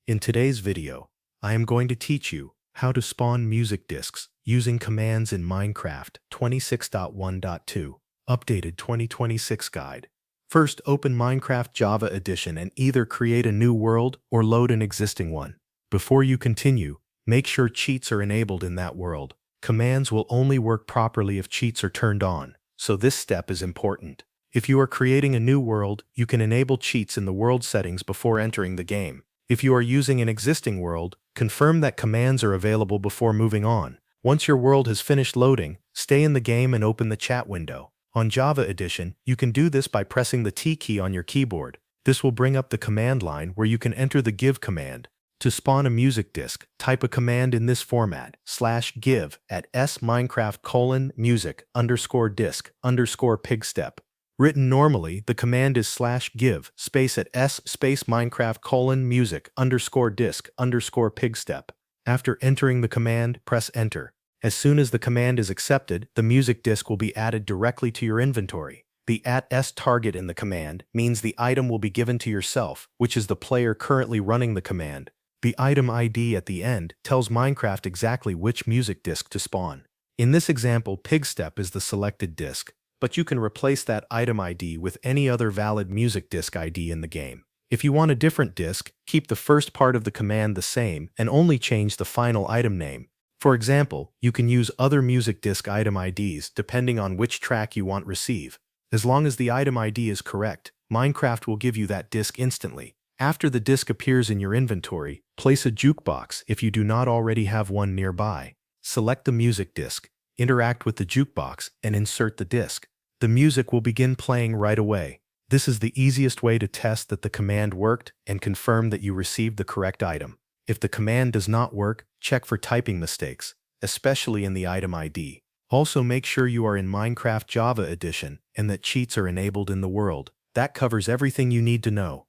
In today's video, I am going to teach you how to spawn music disks using commands in Minecraft 26.1.2, updated 2026 guide. First, open Minecraft Java Edition and either create a new world or load an existing one. Before you continue, make sure cheats are enabled in that world. Commands will only work properly if cheats are turned on, so this step is important. If you are creating a new world, you can enable cheats in the world settings before entering the game. If you are using an existing world, confirm that commands are available before moving on. Once your world has finished loading, stay in the game and open the chat window. On Java Edition, you can do this by pressing the T key on your keyboard. This will bring up the command line where you can enter the give command. To spawn a music disk, type a command in this format, /give at s_minecraft:music_disk_pigstep. Written normally, the command is /give space at s_minecraft:music_disk_pigstep. After entering the command, press enter. As soon as the command is accepted, the music disk will be added directly to your inventory. The @s target in the command means the item will be given to yourself, which is the player currently running the command. The item ID at the end tells Minecraft exactly which music disk to spawn. In this example, Pigstep is the selected disk, but you can replace that item ID with any other valid music disk ID in the game. If you want a different disk, keep the first part of the command the same and only change the final item name. For example, you can use other music disk item IDs depending on which track you want receive. As long as the item ID is correct, Minecraft will give you that disk instantly. After the disk appears in your inventory, place a jukebox if you do not already have one nearby. Select the music disk, interact with the jukebox, and insert the disk. The music will begin playing right away. This is the easiest way to test that the command worked and confirm that you received the correct item. If the command does not work, check for typing mistakes, especially in the item ID. Also, make sure you are in Minecraft Java Edition and that cheats are enabled in the world. That covers everything you need to know.